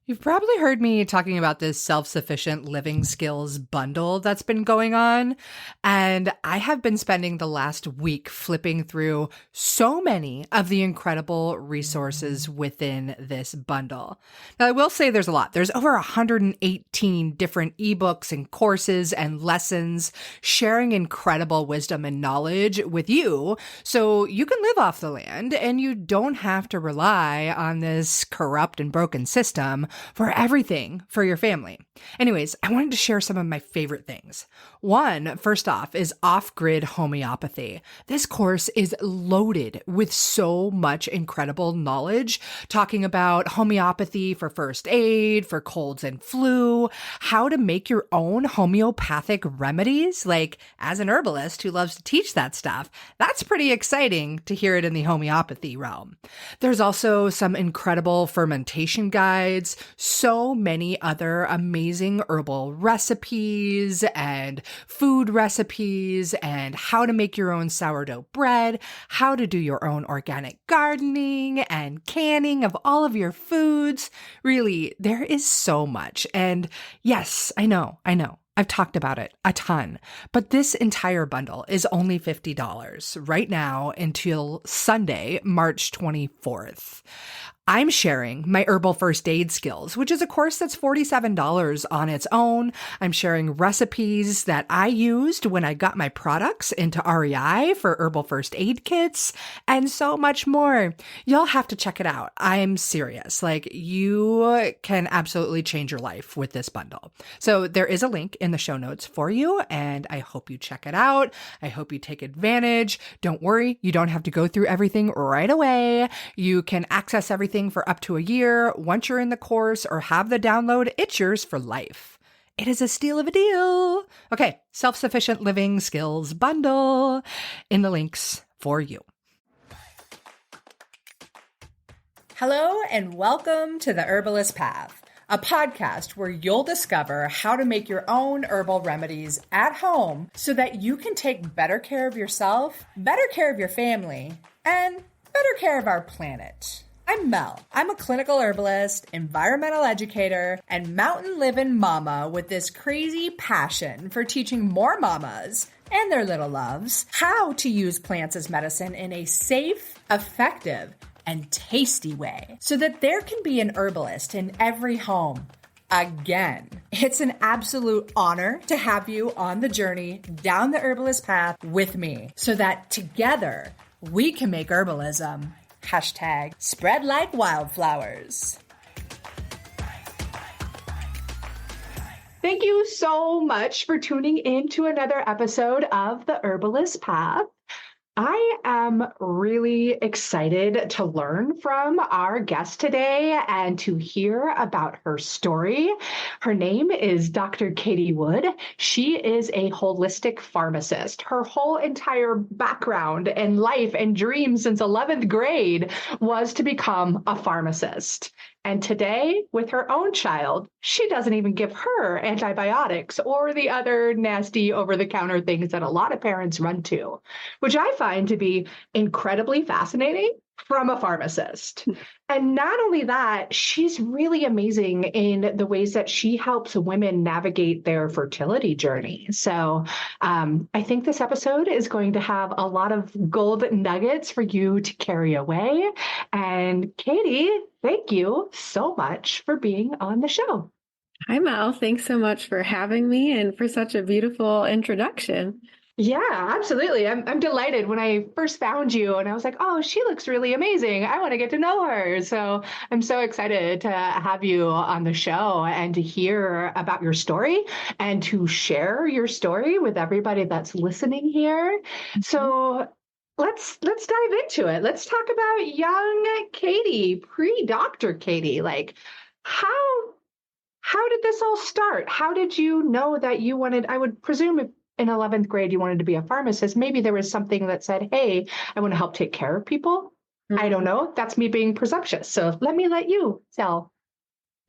You've probably heard me talking about this self-sufficient living skills bundle that's been going on. And I have been spending the last week flipping through so many of the incredible resources within this bundle. Now, I will say there's a lot. There's over 118 different ebooks and courses and lessons sharing incredible wisdom and knowledge with you so you can live off the land and you don't have to rely on this corrupt and broken system for everything for your family. Anyways, I wanted to share some of my favorite things. One, first off, is off-grid homeopathy. This course is loaded with so much incredible knowledge, talking about homeopathy for first aid, for colds and flu, how to make your own homeopathic remedies. Like, as an herbalist who loves to teach that stuff, that's pretty exciting to hear it in the homeopathy realm. There's also some incredible fermentation guides, so many other amazing herbal recipes and food recipes, and how to make your own sourdough bread, how to do your own organic gardening and canning of all of your foods. Really, there is so much. And yes, I know. I've talked about it a ton, but this entire bundle is only $50 right now until Sunday, March 24th. I'm sharing my herbal first aid skills, which is a course that's $47 on its own. I'm sharing recipes that I used when I got my products into REI for herbal first aid kits and so much more. You'll have to check it out. I'm serious. Like, you can absolutely change your life with this bundle. So there is a link in the show notes for you, and I hope you check it out. I hope you take advantage. Don't worry, you don't have to go through everything right away. You can access everything for up to a year. Once you're in the course or have the download, it's yours for life. It is a steal of a deal. Okay, self-sufficient living skills bundle in the links for you. Hello and welcome to The Herbalist Path, a podcast where you'll discover how to make your own herbal remedies at home so that you can take better care of yourself, better care of your family, and better care of our planet. I'm Mel. I'm a clinical herbalist, environmental educator, and mountain living mama with this crazy passion for teaching more mamas and their little loves how to use plants as medicine in a safe, effective, and tasty way so that there can be an herbalist in every home. Again, it's an absolute honor to have you on the journey down the herbalist path with me so that together we can make herbalism #spread like wildflowers. Thank you so much for tuning in to another episode of The Herbalist Path. I am really excited to learn from our guest today and to hear about her story. Her name is Dr. Katie Wood. She is a holistic pharmacist. Her whole entire background and life and dream since 11th grade was to become a pharmacist. And today, with her own child, she doesn't even give her antibiotics or the other nasty over-the-counter things that a lot of parents run to, which I find to be incredibly fascinating from a pharmacist. And not only that, she's really amazing in the ways that she helps women navigate their fertility journey. So I think this episode is going to have a lot of gold nuggets for you to carry away. And Katie, thank you so much for being on the show. Hi, Mel. Thanks so much for having me and for such a beautiful introduction. Yeah, absolutely. I'm delighted when I first found you and I was like, oh, she looks really amazing. I want to get to know her. So I'm so excited to have you on the show and to hear about your story and to share your story with everybody that's listening here. So let's dive into it. Let's talk about young Katie, pre-Dr. Katie. Like, how did this all start? How did you know that you wanted, I would presume if in 11th grade, you wanted to be a pharmacist, maybe there was something that said, hey, I want to help take care of people. Mm-hmm. I don't know. That's me being presumptuous. So let you tell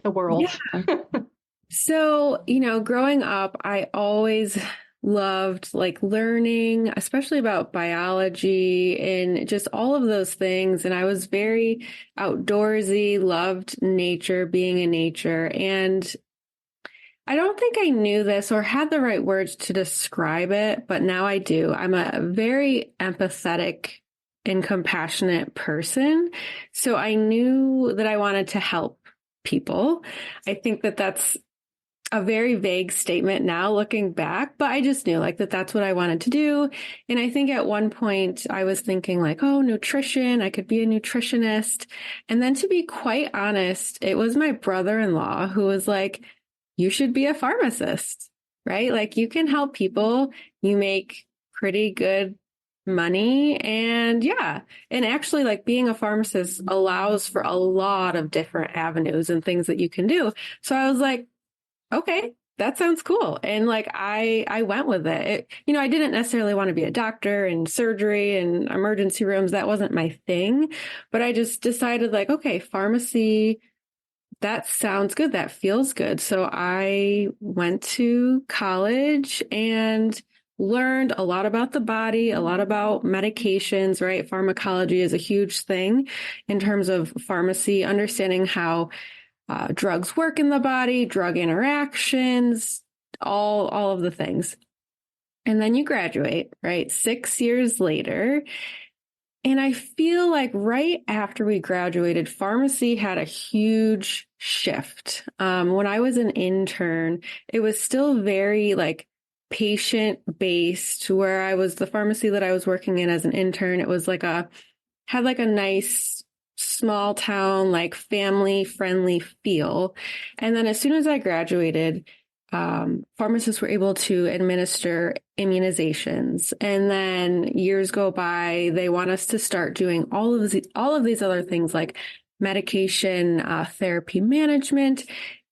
the world. Yeah. So, growing up, I always loved like learning, especially about biology and just all of those things. And I was very outdoorsy, loved nature, being in nature. And I don't think I knew this or had the right words to describe it, but now I do. I'm a very empathetic and compassionate person. So I knew that I wanted to help people. I think that that's a very vague statement now looking back, but I just knew like that that's what I wanted to do. And I think at one point I was thinking like, oh, nutrition, I could be a nutritionist. And then to be quite honest, it was my brother-in-law who was like, you should be a pharmacist, right? Like you can help people, you make pretty good money. And yeah, and actually like being a pharmacist allows for a lot of different avenues and things that you can do. So I was like, okay, that sounds cool. And like, I went with it. I didn't necessarily want to be a doctor and surgery and emergency rooms. That wasn't my thing, but I just decided like, okay, pharmacy, that sounds good. That feels good. So I went to college and learned a lot about the body, a lot about medications, right? Pharmacology is a huge thing in terms of pharmacy, understanding how drugs work in the body, drug interactions, all of the things. And then you graduate, right? 6 years later. And I feel like right after we graduated, pharmacy had a huge shift. When I was an intern, it was still very like patient based, where I was the pharmacy that I was working in as an intern. It was like had like a nice small town, like family friendly feel. And then as soon as I graduated, pharmacists were able to administer immunizations. And then years go by, they want us to start doing all of these other things like medication, therapy management,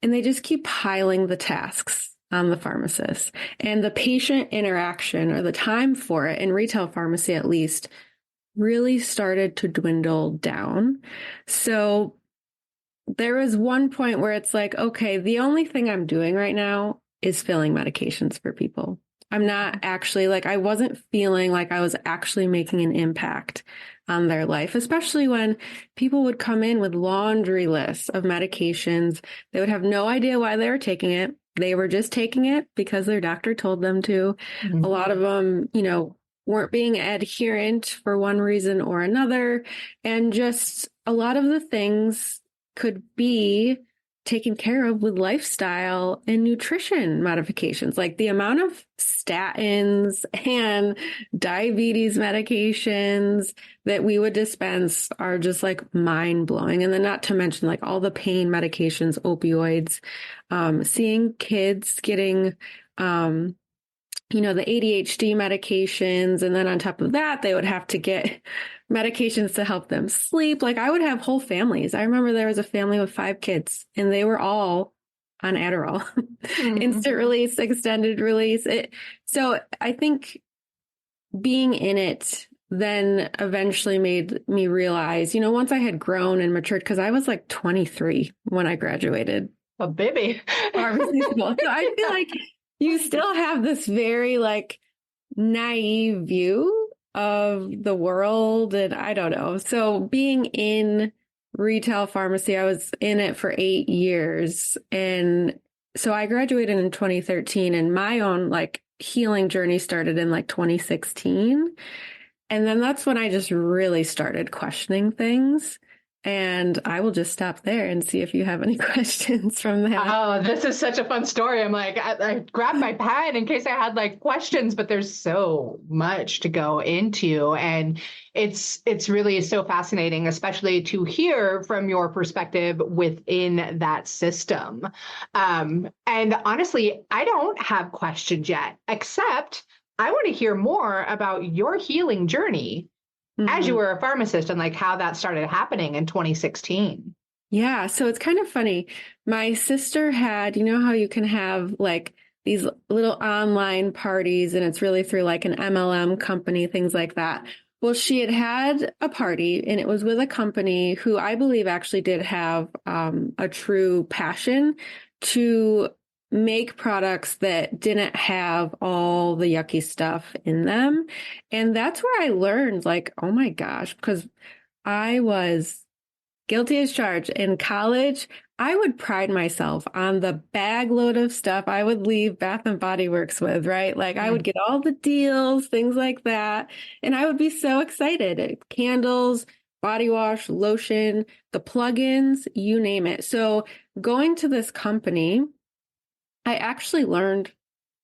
and they just keep piling the tasks on the pharmacist. And the patient interaction or the time for it in retail pharmacy, at least, really started to dwindle down. So there was one point where it's like, okay, the only thing I'm doing right now is filling medications for people. I'm not actually like, I wasn't feeling like I was actually making an impact on their life, especially when people would come in with laundry lists of medications. They would have no idea why they were taking it. They were just taking it because their doctor told them to. Mm-hmm. A lot of them, weren't being adherent for one reason or another. And just a lot of the things could be taken care of with lifestyle and nutrition modifications. Like the amount of statins and diabetes medications that we would dispense are just like mind blowing. And then not to mention like all the pain medications, opioids, seeing kids getting, the ADHD medications. And then on top of that, they would have to get medications to help them sleep. Like I would have whole families. I remember there was a family with 5 kids and they were all on Adderall, instant release, extended release. So I think being in it then eventually made me realize, once I had grown and matured, because I was like 23 when I graduated. A baby. Pharmacy school. So I feel like you still have this very like naive view of the world. And I don't know. So being in retail pharmacy, I was in it for 8 years. And so I graduated in 2013 and my own like healing journey started in like 2016. And then that's when I just really started questioning things. And I will just stop there and see if you have any questions from that. Oh, this is such a fun story. I'm like, I grabbed my pen in case I had like questions, but there's so much to go into. And it's really so fascinating, especially to hear from your perspective within that system. And honestly, I don't have questions yet, except I want to hear more about your healing journey as you were a pharmacist and like how that started happening in 2016. Yeah. So it's kind of funny. My sister had, how you can have like these little online parties and it's really through like an MLM company, things like that. Well, she had a party and it was with a company who I believe actually did have a true passion to make products that didn't have all the yucky stuff in them. And that's where I learned, like, oh my gosh, because I was guilty as charged. In college, I would pride myself on the bag load of stuff I would leave Bath and Body Works with, right? Like I would get all the deals, things like that. And I would be so excited. Candles, body wash, lotion, the plugins, you name it. So going to this company, I actually learned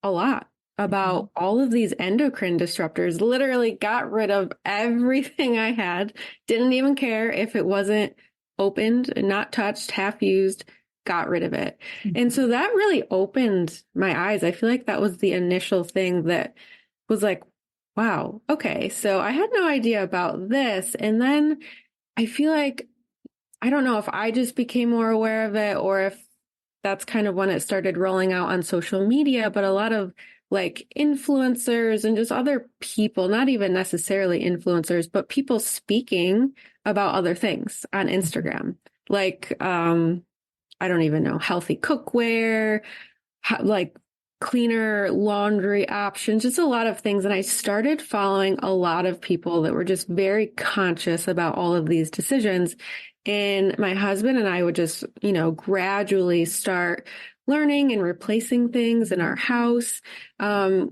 a lot about all of these endocrine disruptors, literally got rid of everything I had, didn't even care if it wasn't opened and not touched, half used, got rid of it. And so that really opened my eyes. I feel like that was the initial thing that was like, wow, okay, so I had no idea about this. And then I feel like, I don't know if I just became more aware of it or if that's kind of when it started rolling out on social media, but a lot of like influencers and just other people, not even necessarily influencers, but people speaking about other things on Instagram, like, I don't even know, healthy cookware, like cleaner laundry options, just a lot of things. And I started following a lot of people that were just very conscious about all of these decisions. And my husband and I would just, gradually start learning and replacing things in our house.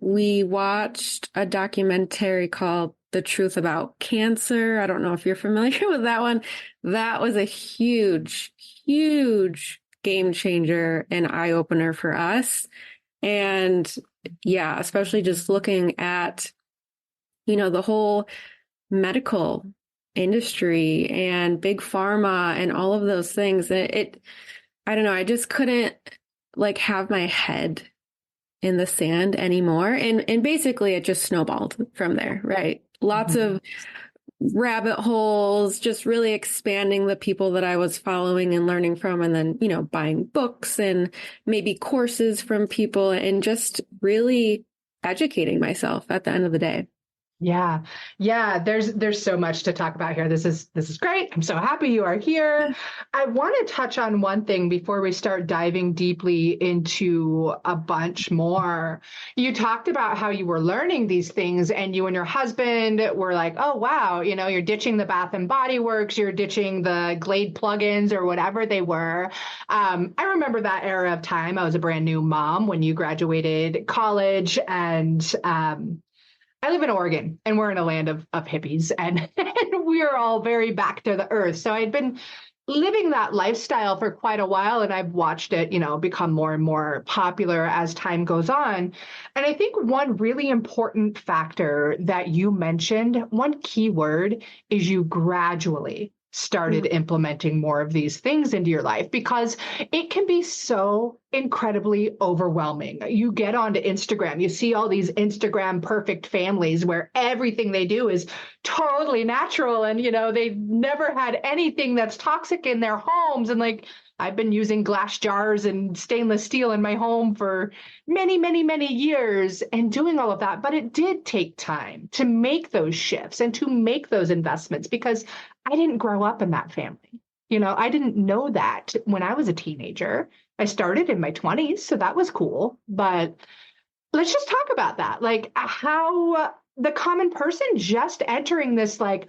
We watched a documentary called The Truth About Cancer. I don't know if you're familiar with that one. That was a huge, huge game changer and eye opener for us. And yeah, especially just looking at, the whole medical industry and big pharma and all of those things. I don't know, I just couldn't like have my head in the sand anymore. And basically it just snowballed from there, right? Lots of rabbit holes, just really expanding the people that I was following and learning from, and then, buying books and maybe courses from people and just really educating myself at the end of the day. Yeah. Yeah. There's so much to talk about here. This is great. I'm so happy you are here. I want to touch on one thing before we start diving deeply into a bunch more. You talked about how you were learning these things and you and your husband were like, oh, wow, you're ditching the Bath and Body Works, you're ditching the Glade plugins or whatever they were. I remember that era of time. I was a brand new mom when you graduated college, and I live in Oregon and we're in a land of hippies and we're all very back to the earth. So I'd been living that lifestyle for quite a while and I've watched it, become more and more popular as time goes on. And I think one really important factor that you mentioned, one key word, is you gradually started implementing more of these things into your life because it can be so incredibly overwhelming. You get onto Instagram, you see all these Instagram perfect families where everything they do is totally natural and, they've never had anything that's toxic in their homes. And like, I've been using glass jars and stainless steel in my home for many, many, many years and doing all of that. But it did take time to make those shifts and to make those investments because I didn't grow up in that family. I didn't know that when I was a teenager. I started in my 20s, so that was cool. But let's just talk about that. Like how the common person just entering this, like,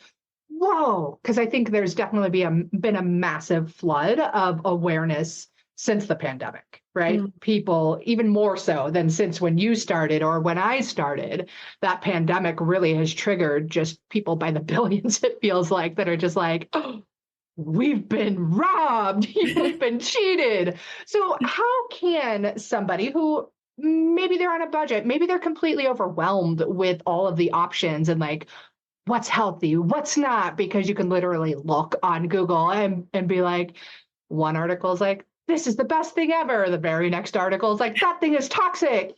whoa, because I think there's definitely been a massive flood of awareness since the pandemic, right? People, even more so than since when you started or when I started, that pandemic really has triggered just people by the billions, it feels like, that are just like, oh, we've been robbed, we've been cheated. So how can somebody who maybe they're on a budget, maybe they're completely overwhelmed with all of the options and like, what's healthy, what's not, because you can literally look on Google and be like, one article is like, this is the best thing ever. The very next article is like, that thing is toxic.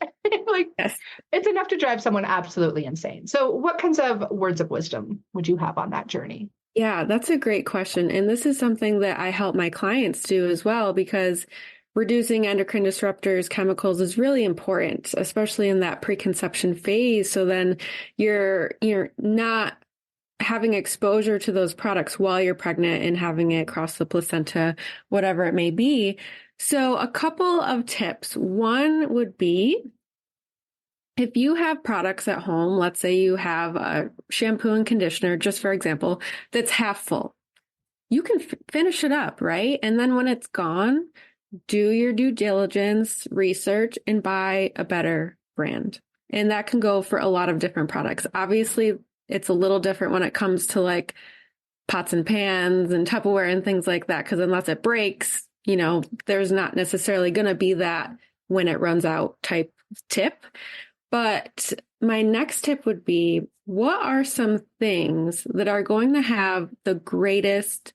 Like, yes. It's enough to drive someone absolutely insane. So what kinds of words of wisdom would you have on that journey? Yeah, that's a great question. And this is something that I help my clients do as well, because reducing endocrine disruptors, chemicals is really important, especially in that preconception phase. So then you're not having exposure to those products while you're pregnant and having it cross the placenta, whatever it may be. So a couple of tips. One would be if you have products at home, let's say you have a shampoo and conditioner, just for example, that's half full. You can finish it up, right? And then when it's gone, do your due diligence, research, and buy a better brand. And that can go for a lot of different products. Obviously, it's a little different when it comes to like pots and pans and Tupperware and things like that, because unless it breaks, there's not necessarily going to be that when it runs out type tip. But my next tip would be, what are some things that are going to have the greatest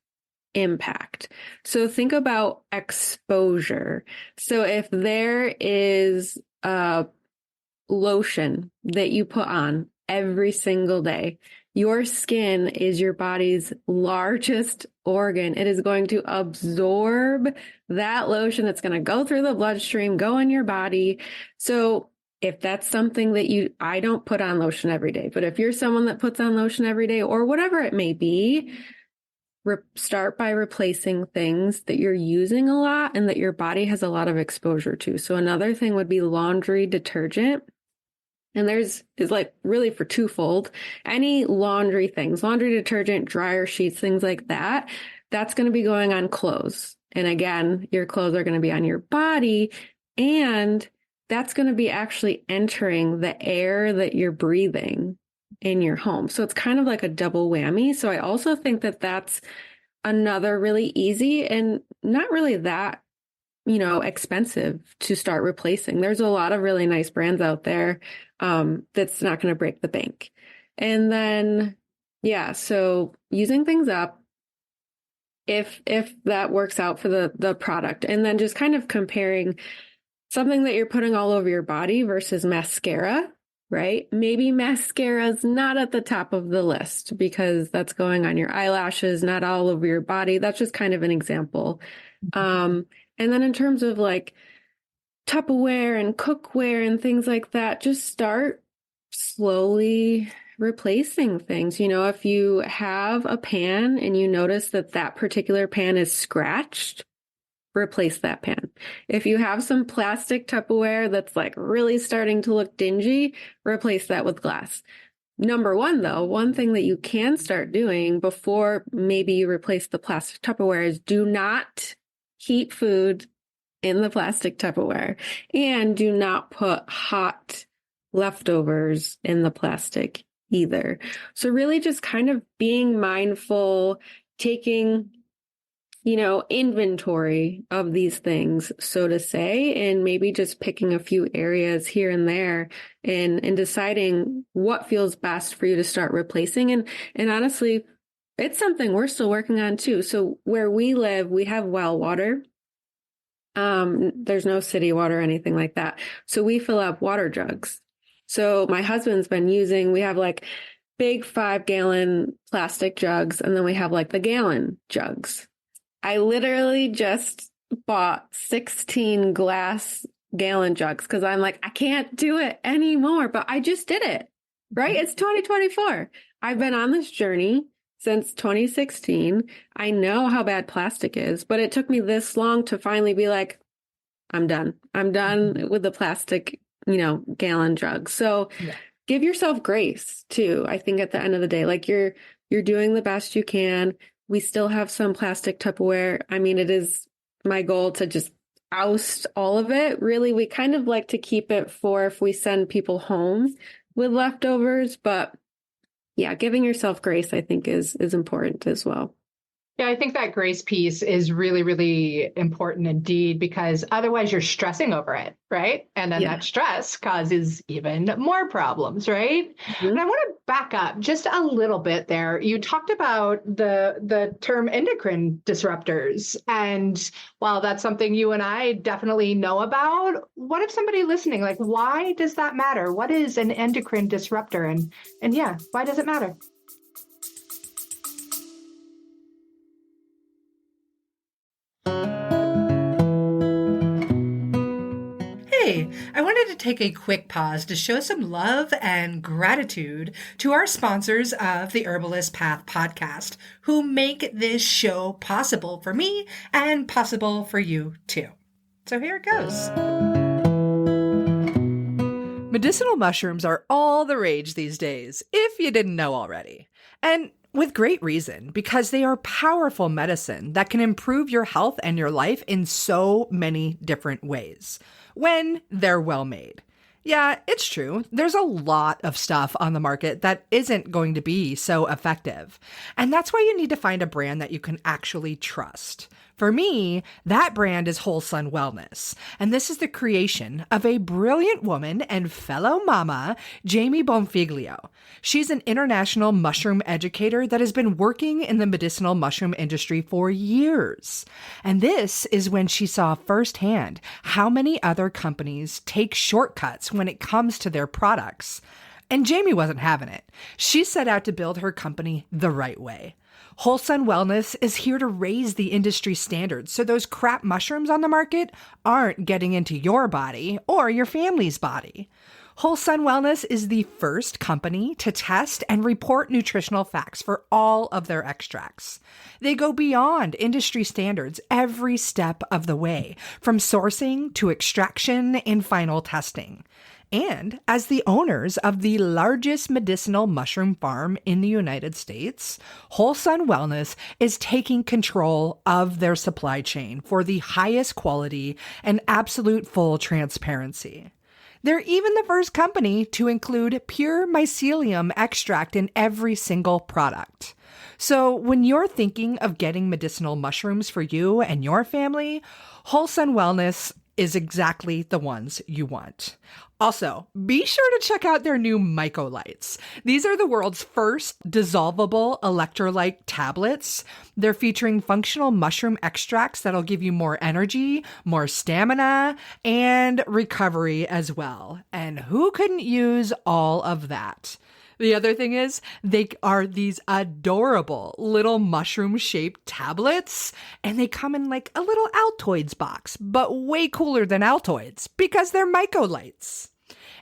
impact? So think about exposure. So if there is a lotion that you put on every single day, your skin is your body's largest organ. It is going to absorb that lotion. It's going to go through the bloodstream, go in your body. So if that's something that I don't put on lotion every day, but if you're someone that puts on lotion every day or whatever it may be, start by replacing things that you're using a lot and that your body has a lot of exposure to. So another thing would be laundry detergent. And is like really for twofold. Any laundry things, laundry detergent, dryer sheets, things like that, that's going to be going on clothes. And again, your clothes are going to be on your body, and that's going to be actually entering the air that you're breathing in your home. So it's kind of like a double whammy. So I also think that that's another really easy and not really that, expensive to start replacing. There's a lot of really nice brands out there that's not going to break the bank. And then, so using things up, if that works out for the product, and then just kind of comparing something that you're putting all over your body versus mascara, right? Maybe mascara is not at the top of the list because that's going on your eyelashes, not all over your body. That's just kind of an example. And then in terms of like Tupperware and cookware and things like that, just start slowly replacing things. If you have a pan and you notice that particular pan is scratched, replace that pan. If you have some plastic Tupperware that's like really starting to look dingy, replace that with glass. Number one, though, one thing that you can start doing before maybe you replace the plastic Tupperware is do not heat food in the plastic Tupperware, and do not put hot leftovers in the plastic either. So really just kind of being mindful, taking, inventory of these things, so to say, and maybe just picking a few areas here and there and deciding what feels best for you to start replacing. And honestly, it's something we're still working on too. So where we live, we have well water. There's no city water or anything like that. So we fill up water jugs. So my husband's been we have like big 5-gallon plastic jugs, and then we have like the gallon jugs. I literally just bought 16 glass gallon jugs because I'm like, I can't do it anymore, but I just did it, right? It's 2024. I've been on this journey since 2016. I know how bad plastic is, but it took me this long to finally be like, I'm done. I'm done with the plastic, gallon jugs. So give yourself grace too. I think at the end of the day, like you're doing the best you can. We still have some plastic Tupperware. I mean, it is my goal to just oust all of it. Really, we kind of like to keep it for if we send people home with leftovers, but giving yourself grace, I think, is important as well. Yeah, I think that grace piece is really, really important indeed, because otherwise you're stressing over it, right? And then that stress causes even more problems, right? Mm-hmm. And I want to back up just a little bit there. You talked about the term endocrine disruptors. And while that's something you and I definitely know about, what if somebody listening, like, why does that matter? What is an endocrine disruptor? And why does it matter? I wanted to take a quick pause to show some love and gratitude to our sponsors of the Herbalist Path podcast, who make this show possible for me and possible for you too. So here it goes. Medicinal mushrooms are all the rage these days, if you didn't know already. And with great reason, because they are powerful medicine that can improve your health and your life in so many different ways when they're well made. Yeah, it's true. There's a lot of stuff on the market that isn't going to be so effective. And that's why you need to find a brand that you can actually trust. For me, that brand is Whole Sun Wellness, and this is the creation of a brilliant woman and fellow mama, Jamie Bonfiglio. She's an international mushroom educator that has been working in the medicinal mushroom industry for years. And this is when she saw firsthand how many other companies take shortcuts when it comes to their products. And Jamie wasn't having it. She set out to build her company the right way. Whole Sun Wellness is here to raise the industry standards so those crap mushrooms on the market aren't getting into your body or your family's body. Whole Sun Wellness is the first company to test and report nutritional facts for all of their extracts. They go beyond industry standards every step of the way, from sourcing to extraction and final testing. And as the owners of the largest medicinal mushroom farm in the United States, Whole Sun Wellness is taking control of their supply chain for the highest quality and absolute full transparency. They're even the first company to include pure mycelium extract in every single product. So when you're thinking of getting medicinal mushrooms for you and your family, Whole Sun Wellness is exactly the ones you want. Also, be sure to check out their new Mycolites. These are the world's first dissolvable electrolyte tablets. They're featuring functional mushroom extracts that'll give you more energy, more stamina, and recovery as well. And who couldn't use all of that? The other thing is, they are these adorable little mushroom-shaped tablets, and they come in like a little Altoids box, but way cooler than Altoids because they're Mycolites.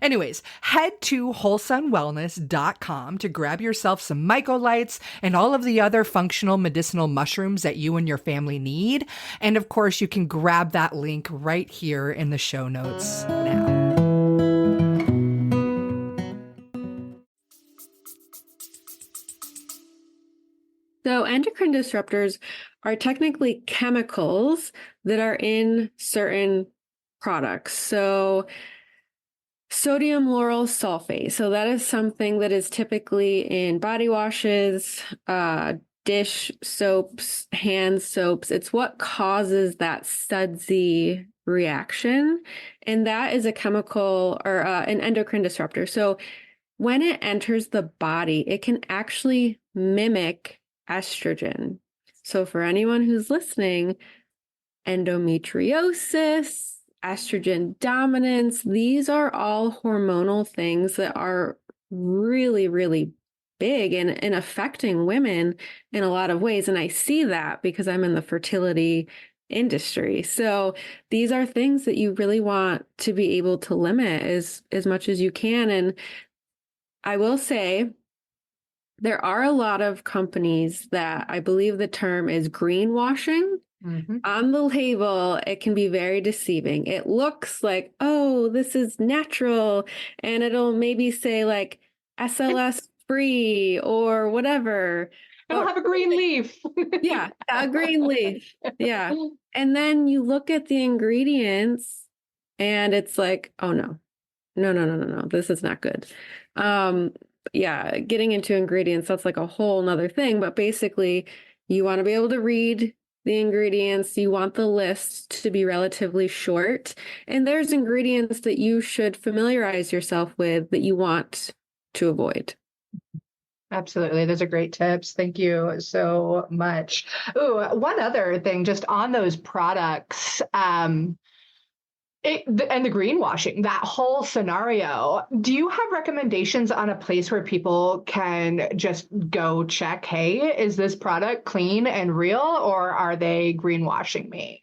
Anyways, head to wholesunwellness.com to grab yourself some Mycolites and all of the other functional medicinal mushrooms that you and your family need. And of course, you can grab that link right here in the show notes now. So endocrine disruptors are technically chemicals that are in certain products. So sodium lauryl sulfate. So that is something that is typically in body washes, dish soaps, hand soaps. It's what causes that sudsy reaction. And that is a chemical or an endocrine disruptor. So when it enters the body, it can actually mimic estrogen. So for anyone who's listening, endometriosis, estrogen dominance, these are all hormonal things that are really, really big and affecting women in a lot of ways. And I see that because I'm in the fertility industry. So these are things that you really want to be able to limit as much as you can. And I will say, there are a lot of companies that I believe the term is greenwashing. Mm-hmm. On the label, it can be very deceiving. It looks like, oh, this is natural, and it'll maybe say like SLS free or whatever. It'll have a green leaf. Yeah, a green leaf. Yeah. And then you look at the ingredients and it's like, oh no, no, this is not good. Yeah, getting into ingredients, that's like a whole nother thing. But basically, you want to be able to read the ingredients. You want the list to be relatively short. And there's ingredients that you should familiarize yourself with that you want to avoid. Absolutely. Those are great tips. Thank you so much. Ooh, one other thing, just on those products, and the greenwashing, that whole scenario, do you have recommendations on a place where people can just go check, hey, is this product clean and real, or are they greenwashing me?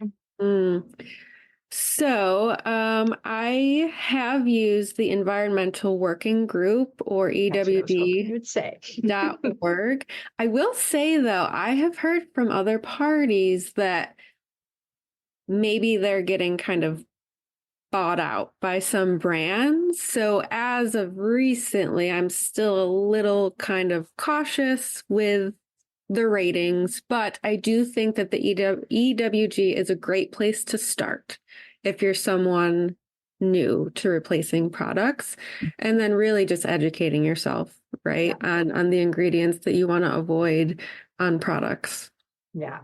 So I have used the Environmental Working Group, or EWG.org. I will say, though, I have heard from other parties that maybe they're getting kind of bought out by some brands. So as of recently, I'm still a little kind of cautious with the ratings, but I do think that the EWG is a great place to start if you're someone new to replacing products, and then really just educating yourself, right, on the ingredients that you want to avoid on products. Yeah.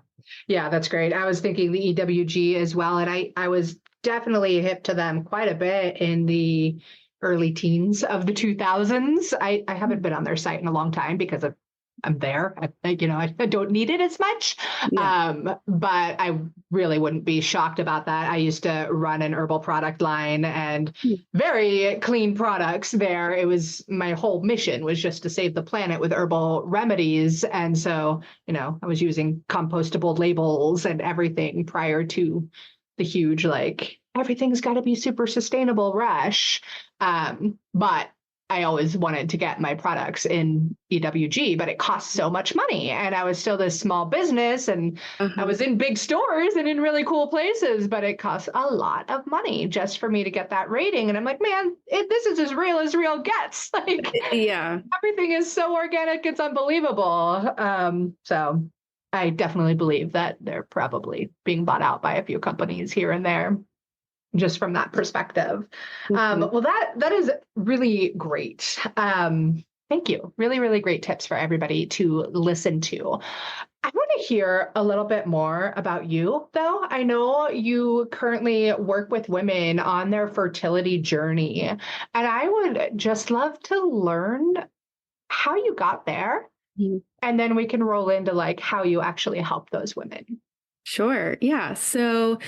Yeah, that's great. I was thinking the EWG as well. And I was definitely hip to them quite a bit in the early teens of the 2000s. I haven't been on their site in a long time because I'm there. I don't need it as much. Yeah. But I really wouldn't be shocked about that. I used to run an herbal product line and very clean products there. It was my whole mission was just to save the planet with herbal remedies. And so, I was using compostable labels and everything prior to the huge, like, everything's got to be super sustainable rush. But I always wanted to get my products in EWG, but it costs so much money. And I was still this small business and I was in big stores and in really cool places, but it costs a lot of money just for me to get that rating. And I'm like, man, this is as real gets. Like, yeah, everything is so organic. It's unbelievable. So I definitely believe that they're probably being bought out by a few companies here and there, just from that perspective. Well, that is really great. Thank you. Really, really great tips for everybody to listen to. I want to hear a little bit more about you, though. I know you currently work with women on their fertility journey, and I would just love to learn how you got there. And then we can roll into like how you actually help those women. Sure. Yeah. So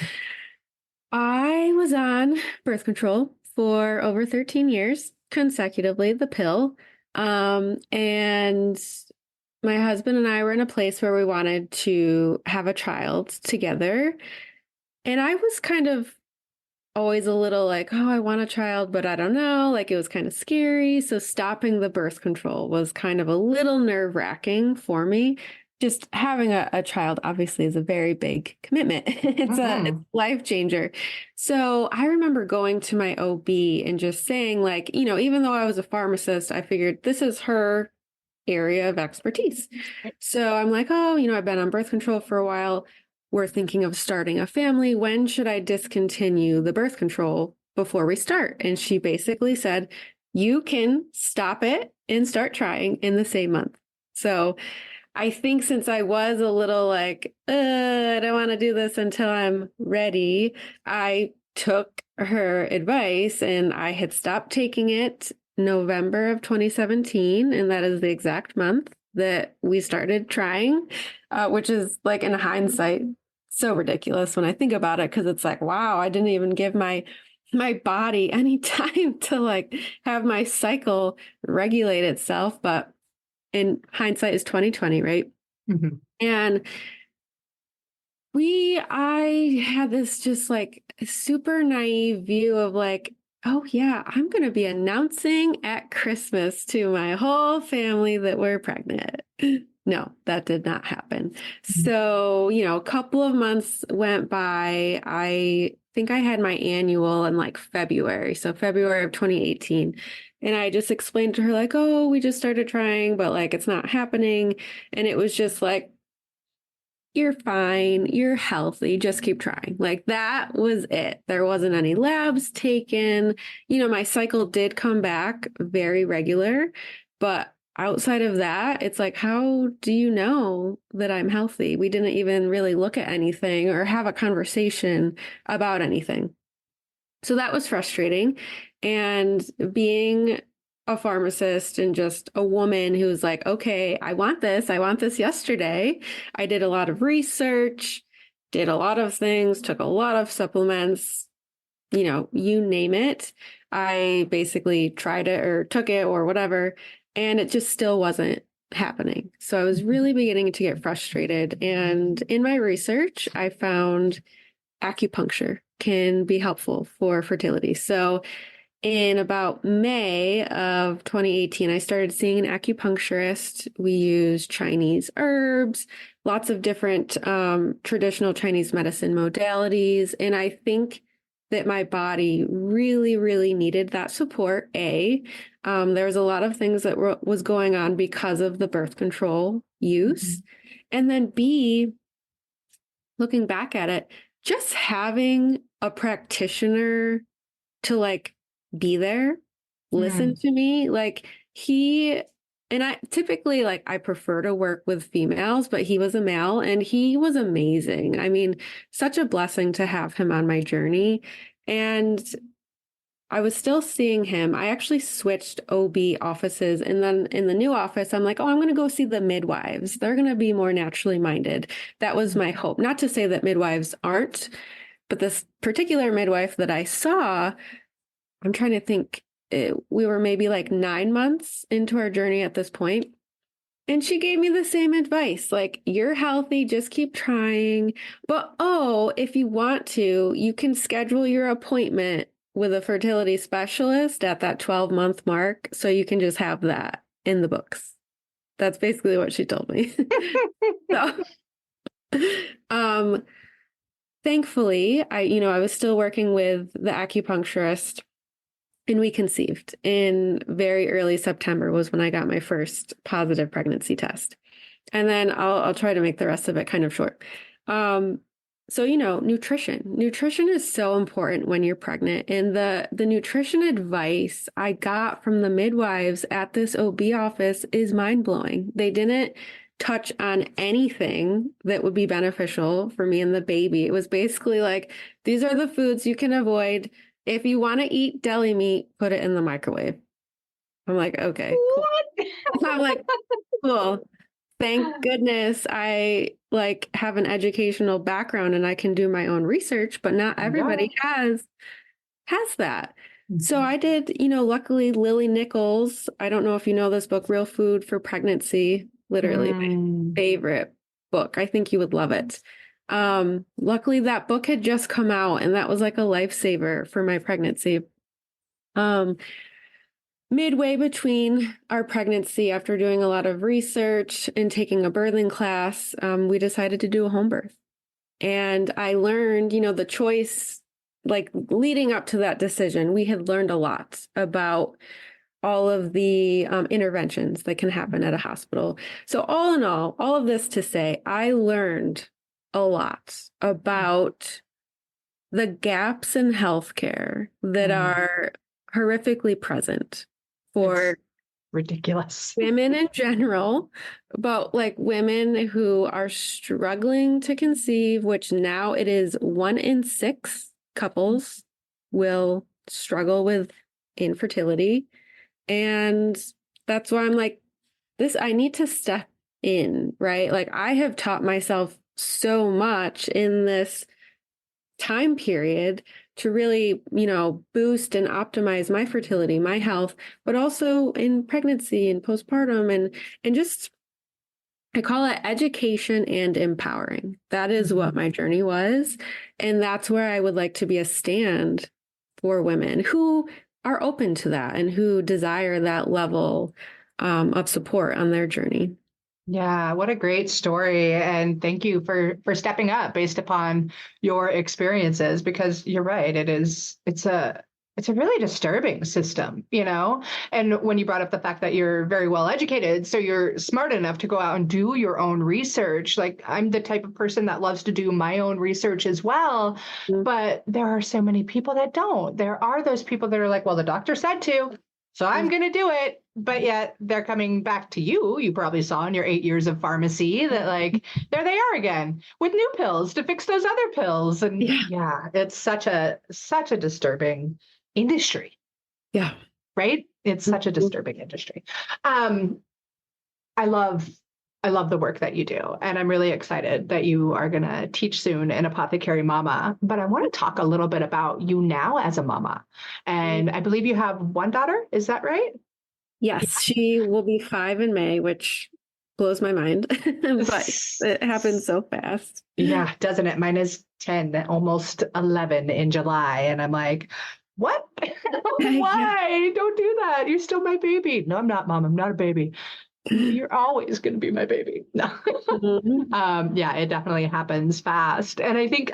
I was on birth control for over 13 years consecutively, the pill. And my husband and I were in a place where we wanted to have a child together. And I was kind of always a little like, oh, I want a child, but I don't know. Like it was kind of scary. So stopping the birth control was kind of a little nerve-wracking for me. Just having a child obviously is a very big commitment. It's a life changer. So I remember going to my OB and just saying like, even though I was a pharmacist, I figured this is her area of expertise. So I'm like, oh, I've been on birth control for a while. We're thinking of starting a family. When should I discontinue the birth control before we start? And she basically said, you can stop it and start trying in the same month. So I think since I was a little like, I don't want to do this until I'm ready, I took her advice and I had stopped taking it November of 2017. And that is the exact month that we started trying, which is like in hindsight, so ridiculous when I think about it, because it's like, wow, I didn't even give my body any time to like have my cycle regulate itself. But in hindsight is 2020, right? And I had this just like super naive view of like, oh yeah, I'm going to be announcing at Christmas to my whole family that we're pregnant. No, that did not happen. So, a couple of months went by. I think I had my annual in like February. So February of 2018. And I just explained to her like, oh, we just started trying, but like, it's not happening. And it was just like, you're fine. You're healthy. Just keep trying. Like that was it. There wasn't any labs taken. My cycle did come back very regular, but outside of that, it's like, how do you know that I'm healthy? We didn't even really look at anything or have a conversation about anything. So that was frustrating. And being a pharmacist and just a woman who's like, okay, I want this yesterday. I did a lot of research, did a lot of things, took a lot of supplements, you name it. I basically tried it or took it or whatever, and it just still wasn't happening. So I was really beginning to get frustrated. And in my research, I found acupuncture can be helpful for fertility. So in about May of 2018, I started seeing an acupuncturist. We use Chinese herbs, lots of different traditional Chinese medicine modalities. And I think that my body really, really needed that support. There was a lot of things that was going on because of the birth control use. And then B, looking back at it, just having a practitioner to like be there, listen to me, like and I typically like I prefer to work with females, but he was a male and he was amazing. I mean, such a blessing to have him on my journey. And I was still seeing him. I actually switched OB offices. And then in the new office, I'm like, oh, I'm going to go see the midwives. They're going to be more naturally minded. That was my hope. Not to say that midwives aren't, but this particular midwife that I saw, I'm trying to think, we were maybe like 9 months into our journey at this point. And she gave me the same advice, like, you're healthy, just keep trying. But, oh, if you want to, you can schedule your appointment with a fertility specialist at that 12-month mark. So you can just have that in the books. That's basically what she told me. So, thankfully, I was still working with the acupuncturist. And we conceived in very early September was when I got my first positive pregnancy test. And then I'll try to make the rest of it kind of short. So, nutrition. Nutrition is so important when you're pregnant. And the nutrition advice I got from the midwives at this OB office is mind-blowing. They didn't touch on anything that would be beneficial for me and the baby. It was basically like, these are the foods you can avoid. If you want to eat deli meat, put it in the microwave. I'm like, okay, cool. I'm like, cool. Thank goodness I have an educational background and I can do my own research, but not everybody has that. So I did, luckily Lily Nichols, I don't know if you know this book, Real Food for Pregnancy, literally my favorite book. I think you would love it. Luckily that book had just come out and that was like a lifesaver for my pregnancy. Midway between our pregnancy, after doing a lot of research and taking a birthing class, we decided to do a home birth. And I learned, the choice, like leading up to that decision, we had learned a lot about all of the interventions that can happen at a hospital. So all in all of this to say, I learned a lot about the gaps in healthcare that are horrifically present for it's ridiculous women in general, but like women who are struggling to conceive, which now it is 1 in 6 couples will struggle with infertility. And that's why I'm like, I need to step in, right? Like I have taught myself so much in this time period to really, boost and optimize my fertility, my health, but also in pregnancy and postpartum and just, I call it education and empowering. That is what my journey was. And that's where I would like to be a stand for women who are open to that and who desire that level of support on their journey. Yeah, what a great story. And thank you for stepping up based upon your experiences, because you're right. It's a really disturbing system, And when you brought up the fact that you're very well educated, so you're smart enough to go out and do your own research. Like I'm the type of person that loves to do my own research as well. But there are so many people that don't. There are those people that are like, well, the doctor said to, so I'm going to do it. But yet they're coming back to you. You probably saw in your 8 years of pharmacy that like, there they are again with new pills to fix those other pills. And yeah it's such a disturbing industry. Yeah. Right. It's such a disturbing industry. I love the work that you do. And I'm really excited that you are going to teach soon in Apothecary Mama. But I want to talk a little bit about you now as a mama. And I believe you have one daughter. Is that right? Yes. She will be 5 in May, which blows my mind, but it happens so fast. Yeah, doesn't it? Mine is 10, almost 11 in July. And I'm like, what? Yeah. Why? Don't do that. You're still my baby. No, I'm not, Mom. I'm not a baby. You're always going to be my baby. No. Mhm. Yeah, it definitely happens fast. And I think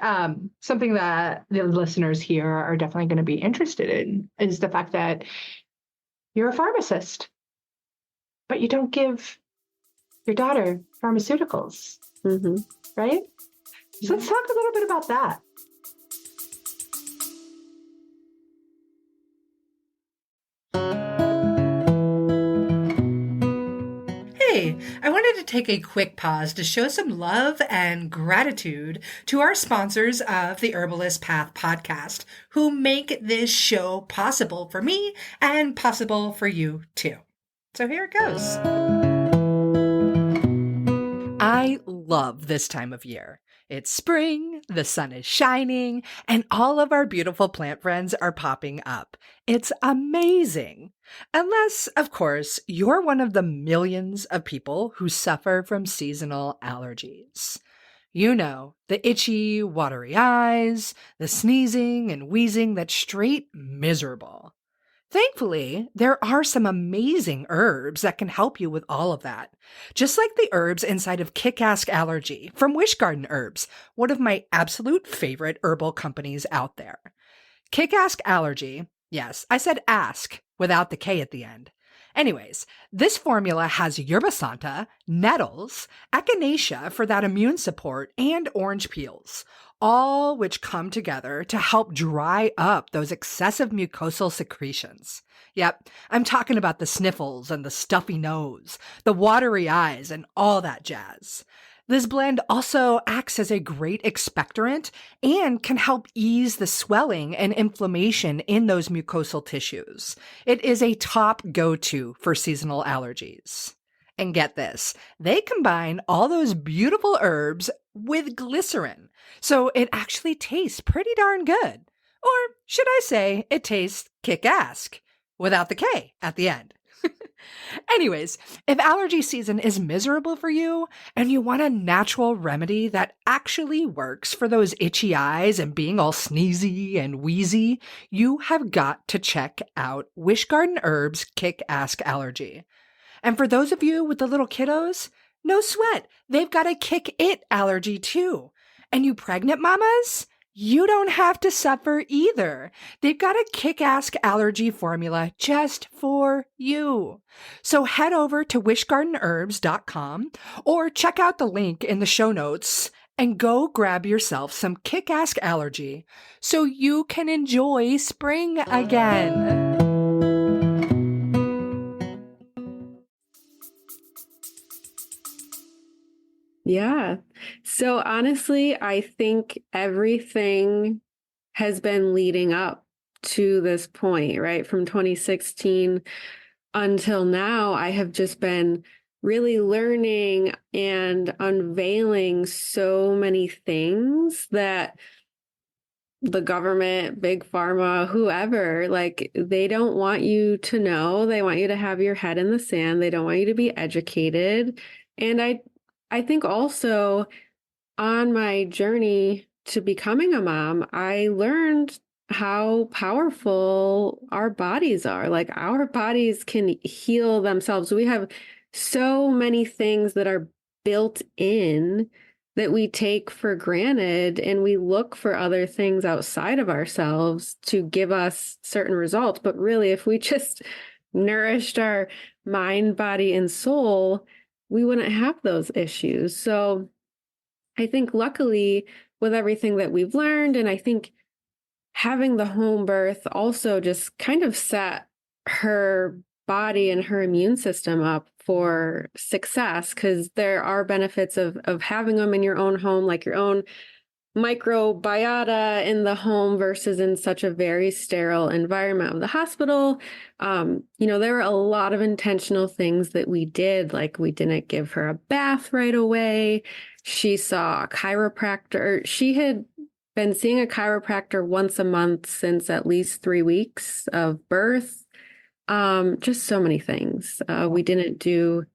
something that the listeners here are definitely going to be interested in is the fact that you're a pharmacist, but you don't give your daughter pharmaceuticals, Mhm. right? So let's talk a little bit about that. Hey, I wanted to take a quick pause to show some love and gratitude to our sponsors of the Herbalist Path podcast, who make this show possible for me and possible for you too. So here it goes. I love this time of year. It's spring, the sun is shining, and all of our beautiful plant friends are popping up. It's amazing. Unless, of course, you're one of the millions of people who suffer from seasonal allergies. You know, the itchy, watery eyes, the sneezing and wheezing that's straight miserable. Thankfully, there are some amazing herbs that can help you with all of that. Just like the herbs inside of Kick-Ass Allergy from Wish Garden Herbs, one of my absolute favorite herbal companies out there. Kick-Ass Allergy, yes, I said ask without the K at the end. Anyways, this formula has yerba santa, nettles, echinacea for that immune support, and orange peels, all which come together to help dry up those excessive mucosal secretions. Yep, I'm talking about the sniffles and the stuffy nose, the watery eyes, and all that jazz. This blend also acts as a great expectorant and can help ease the swelling and inflammation in those mucosal tissues. It is a top go-to for seasonal allergies. And get this, they combine all those beautiful herbs with glycerin, so it actually tastes pretty darn good. Or should I say, it tastes kick-ass, without the K at the end. Anyways, if allergy season is miserable for you and you want a natural remedy that actually works for those itchy eyes and being all sneezy and wheezy, you have got to check out Wish Garden Herbs Kick-Ass Allergy. And for those of you with the little kiddos, no sweat, they've got a Kick It allergy too. And you pregnant mamas? You don't have to suffer either. They've got a kick-ass allergy formula just for you. So head over to wishgardenherbs.com or check out the link in the show notes and go grab yourself some kick-ass allergy so you can enjoy spring again. Yeah. So honestly, I think everything has been leading up to this point, right? From 2016 until now, I have just been really learning and unveiling so many things that the government, big pharma, whoever, like they don't want you to know. They want you to have your head in the sand. They don't want you to be educated. And I think also on my journey to becoming a mom, I learned how powerful our bodies are. Like our bodies can heal themselves. We have so many things that are built in that we take for granted, and we look for other things outside of ourselves to give us certain results. But really, if we just nourished our mind, body, and soul, we wouldn't have those issues. So I think luckily with everything that we've learned, and I think having the home birth also just kind of set her body and her immune system up for success, because there are benefits of having them in your own home, like your own microbiota in the home versus in such a very sterile environment of the hospital. There were a lot of intentional things that we did, like we didn't give her a bath right away. She saw a chiropractor. She had been seeing a chiropractor once a month since at least 3 weeks of birth. Just so many things. We didn't do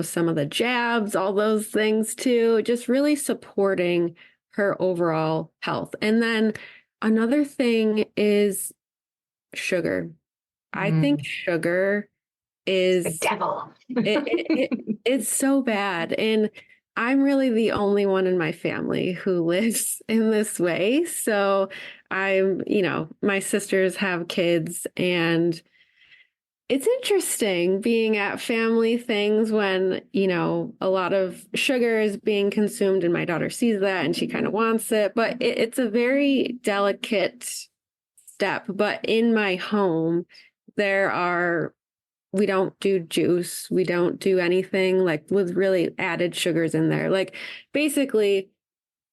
some of the jabs, all those things too, just really supporting her overall health. And then another thing is sugar. I think sugar The is devil. it's so bad. And I'm really the only one in my family who lives in this way. So my sisters have kids, and it's interesting being at family things when, a lot of sugar is being consumed and my daughter sees that and she kind of wants it. But it's a very delicate step. But in my home, we don't do juice. We don't do anything like with really added sugars in there. Like basically,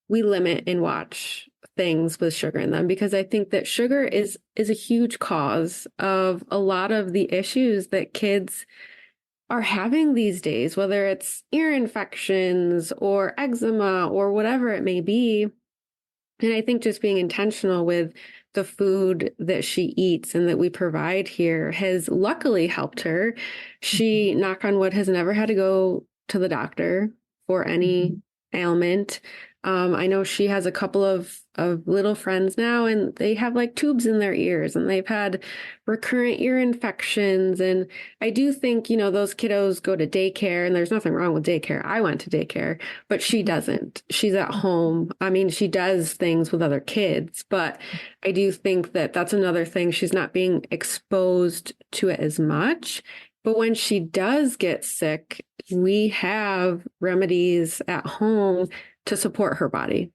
we limit and watch things with sugar in them, because I think that sugar is a huge cause of a lot of the issues that kids are having these days, whether it's ear infections or eczema or whatever it may be. And I think just being intentional with the food that she eats and that we provide here has luckily helped her. She, knock on wood, has never had to go to the doctor for any ailment. I know she has a couple of little friends now, and they have like tubes in their ears, and they've had recurrent ear infections. And I do think, those kiddos go to daycare, and there's nothing wrong with daycare. I went to daycare, but she doesn't. She's at home. I mean, she does things with other kids, but I do think that that's another thing. She's not being exposed to it as much. But when she does get sick, we have remedies at home to support her body.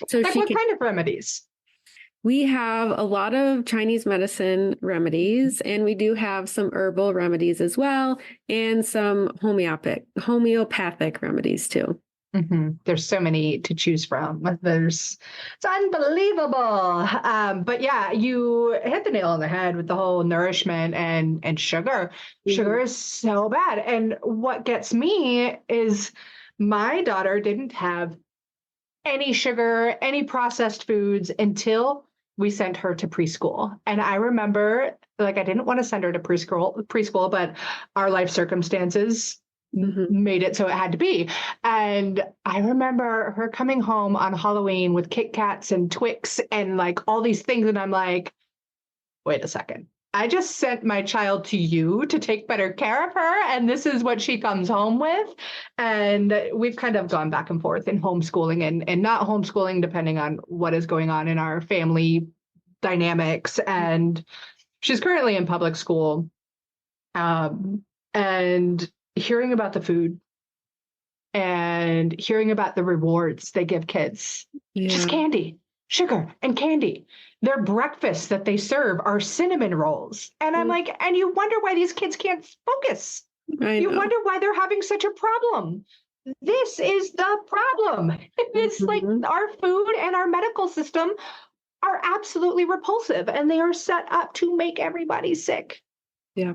So Like what kind of remedies? We have a lot of Chinese medicine remedies, and we do have some herbal remedies as well, and some homeopathic remedies too. There's so many to choose from. It's unbelievable. But yeah, you hit the nail on the head with the whole nourishment and sugar. Sugar is so bad. And what gets me is my daughter didn't have any sugar, any processed foods until we sent her to preschool. And I remember, like, I didn't want to send her to preschool, but our life circumstances made it so it had to be. And I remember her coming home on Halloween with Kit Kats and Twix and like all these things. And I'm like, wait a second. I just sent my child to you to take better care of her, and this is what she comes home with. And we've kind of gone back and forth in homeschooling and not homeschooling, depending on what is going on in our family dynamics. And she's currently in public school. And hearing about the food and hearing about the rewards they give kids, just candy, sugar, and candy. Their breakfasts that they serve are cinnamon rolls. And I'm like, and you wonder why these kids can't focus. You wonder why they're having such a problem. This is the problem. It's like our food and our medical system are absolutely repulsive, and they are set up to make everybody sick. Yeah.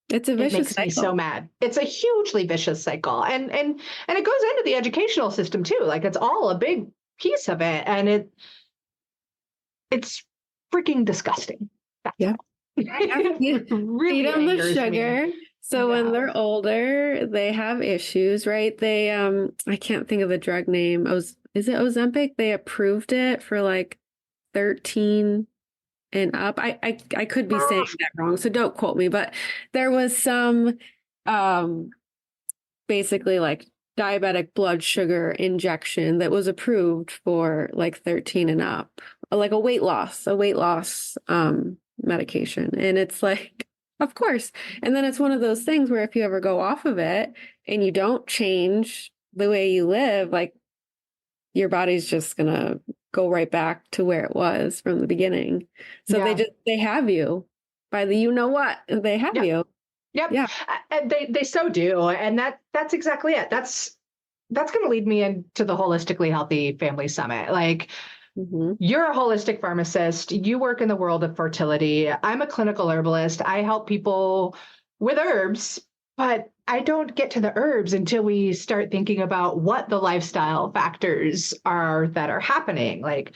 It's a vicious cycle. It makes me so mad. It's a hugely vicious cycle. And it goes into the educational system too. Like, it's all a big piece of it. And it's freaking disgusting. That's It really feed them the sugar. Me. So when they're older, they have issues, right? They I can't think of the drug name. Is it Ozempic? They approved it for like 13 and up. I could be saying that wrong, so don't quote me, but there was some basically like diabetic blood sugar injection that was approved for like 13 and up, like a weight loss medication. And it's like, of course. And then it's one of those things where if you ever go off of it and you don't change the way you live, like your body's just gonna go right back to where it was from the beginning. So they have you by the, they have you. Yep. Yeah. They so do. And that's exactly it. That's going to lead me into the Holistically Healthy Family Summit. Like, you're a holistic pharmacist. You work in the world of fertility. I'm a clinical herbalist. I help people with herbs, but I don't get to the herbs until we start thinking about what the lifestyle factors are that are happening. Like,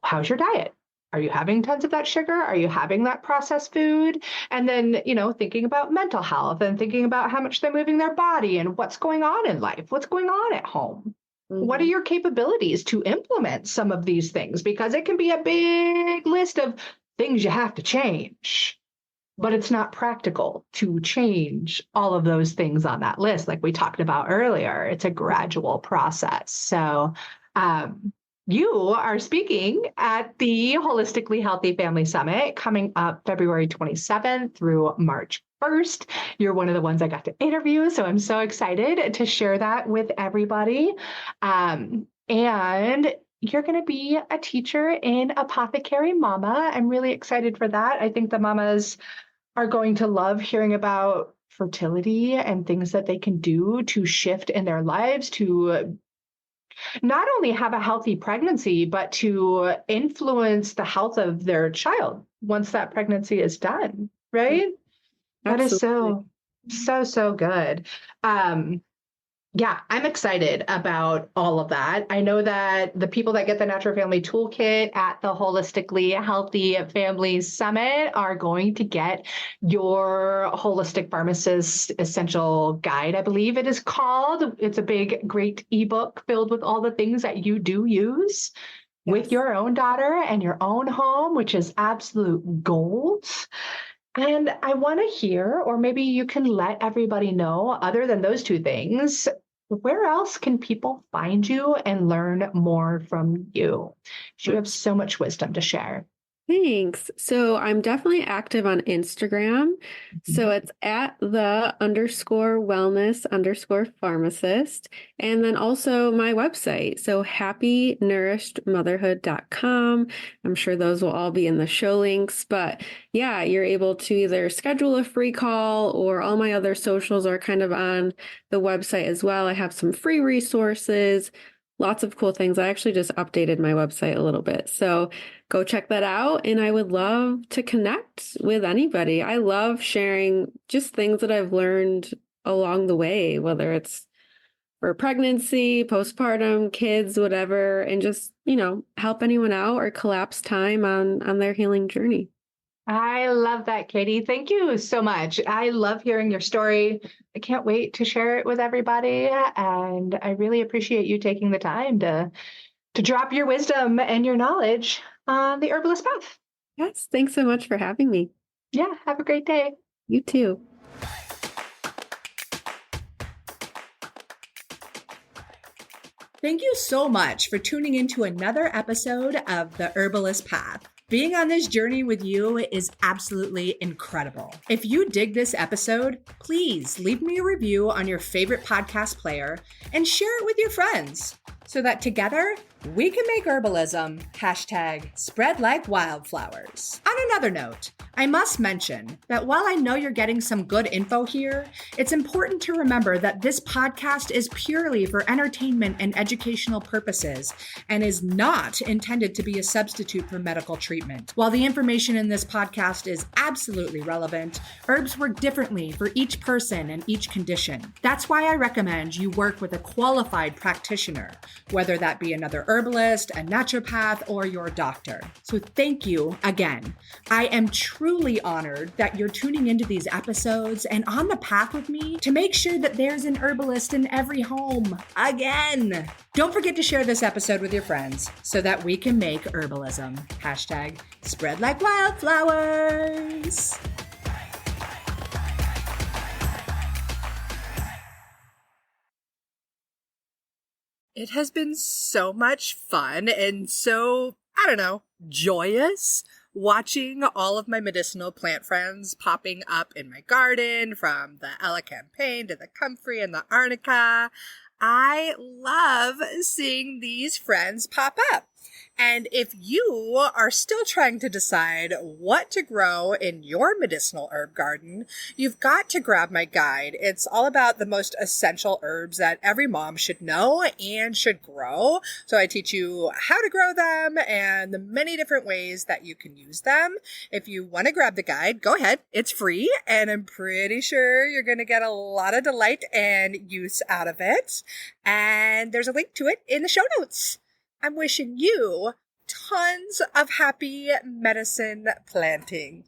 how's your diet? Are you having tons of that sugar? Are you having that processed food? And then, thinking about mental health and thinking about how much they're moving their body and what's going on in life, what's going on at home. What are your capabilities to implement some of these things? Because it can be a big list of things you have to change, but it's not practical to change all of those things on that list. Like we talked about earlier, it's a gradual process. So, you are speaking at the Holistically Healthy Family Summit coming up February 27th through March 1st. You're one of the ones I got to interview, so I'm so excited to share that with everybody. And you're going to be a teacher in Apothecary Mama. I'm really excited for that. I think the mamas are going to love hearing about fertility and things that they can do to shift in their lives to not only have a healthy pregnancy, but to influence the health of their child once that pregnancy is done, right? Absolutely. That is so good. Yeah, I'm excited about all of that. I know that the people that get the Natural Family Toolkit at the Holistically Healthy Families Summit are going to get your Holistic Pharmacist Essential Guide, I believe it is called. It's a big, great ebook filled with all the things that you do use with your own daughter and your own home, which is absolute gold. And I want to hear, or maybe you can let everybody know, other than those two things, where else can people find you and learn more from you? You have so much wisdom to share. Thanks. So I'm definitely active on Instagram. So it's at _wellness_pharmacist. And then also my website. So happynourishedmotherhood.com. I'm sure those will all be in the show links. But yeah, you're able to either schedule a free call, or all my other socials are kind of on the website as well. I have some free resources. Lots of cool things. I actually just updated my website a little bit. So go check that out. And I would love to connect with anybody. I love sharing just things that I've learned along the way, whether it's for pregnancy, postpartum, kids, whatever, and just, help anyone out or collapse time on their healing journey. I love that, Katie. Thank you so much. I love hearing your story. I can't wait to share it with everybody. And I really appreciate you taking the time to drop your wisdom and your knowledge on the herbalist path. Yes. Thanks so much for having me. Yeah. Have a great day. You too. Thank you so much for tuning into another episode of The Herbalist Path. Being on this journey with you is absolutely incredible. If you dig this episode, please leave me a review on your favorite podcast player and share it with your friends so that together we can make herbalism #spread like wildflowers. On another note, I must mention that while I know you're getting some good info here, it's important to remember that this podcast is purely for entertainment and educational purposes and is not intended to be a substitute for medical treatment. While the information in this podcast is absolutely relevant, herbs work differently for each person and each condition. That's why I recommend you work with a qualified practitioner, whether that be another herbalist, a naturopath, or your doctor. So thank you again. I am truly honored that you're tuning into these episodes and on the path with me to make sure that there's an herbalist in every home again. Don't forget to share this episode with your friends so that we can make herbalism #spread like wildflowers. It has been so much fun and so, joyous watching all of my medicinal plant friends popping up in my garden, from the Elecampane to the comfrey and the arnica. I love seeing these friends pop up. And if you are still trying to decide what to grow in your medicinal herb garden, you've got to grab my guide. It's all about the most essential herbs that every mom should know and should grow. So I teach you how to grow them and the many different ways that you can use them. If you want to grab the guide, go ahead. It's free, and I'm pretty sure you're going to get a lot of delight and use out of it. And there's a link to it in the show notes. I'm wishing you tons of happy medicine planting.